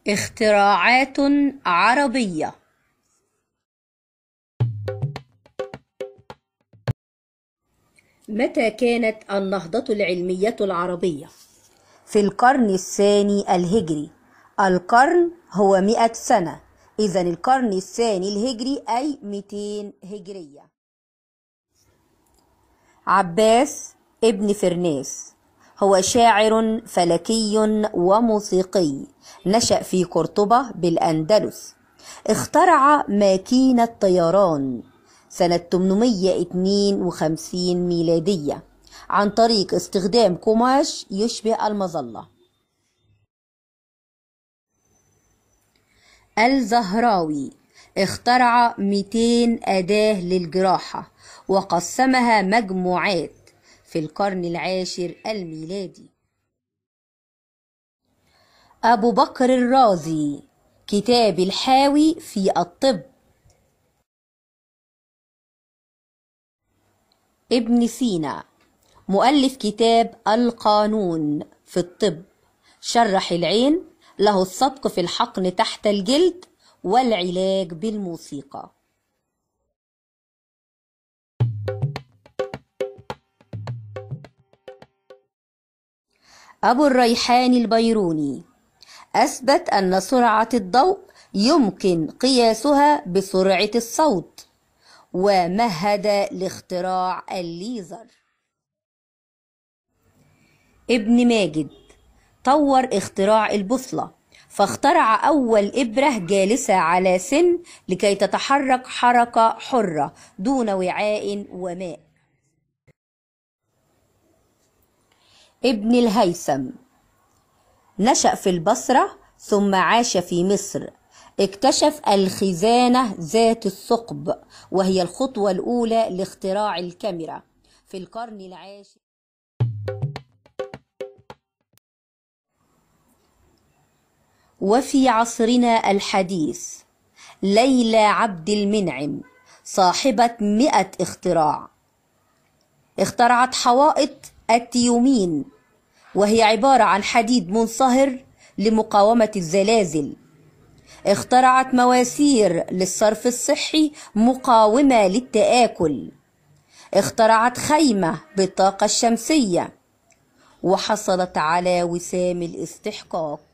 اختراعات عربية. متى كانت النهضة العلمية العربية؟ في القرن الثاني الهجري. القرن هو 100 سنة، إذن القرن الثاني الهجري أي 200 هجرية. عباس ابن فرناس هو شاعر فلكي وموسيقي، نشأ في قرطبة بالأندلس. اخترع ماكينة طيران سنة 852 ميلادية عن طريق استخدام قماش يشبه المظلة. الزهراوي اخترع 200 أداة للجراحة وقسمها مجموعات في القرن العاشر الميلادي. أبو بكر الرازي كتاب الحاوي في الطب. ابن سينا مؤلف كتاب القانون في الطب، شرح العين، له السبق في الحقن تحت الجلد والعلاج بالموسيقى. أبو الريحان البيروني أثبت أن سرعة الضوء يمكن قياسها بسرعة الصوت، ومهد لاختراع الليزر. ابن ماجد طور اختراع البوصلة، فاخترع أول إبرة جالسة على سن لكي تتحرك حركة حرة دون وعاء وماء. ابن الهيثم نشأ في البصرة ثم عاش في مصر. اكتشف الخزانة ذات الثقب، وهي الخطوة الأولى لاختراع الكاميرا في القرن العاشر. وفي عصرنا الحديث ليلى عبد المنعم صاحبة 100 اختراع. اخترعت حوائط التيومين، وهي عبارة عن حديد منصهر لمقاومة الزلازل. اخترعت مواسير للصرف الصحي مقاومة للتآكل. اخترعت خيمة بالطاقة الشمسية، وحصلت على وسام الاستحقاق.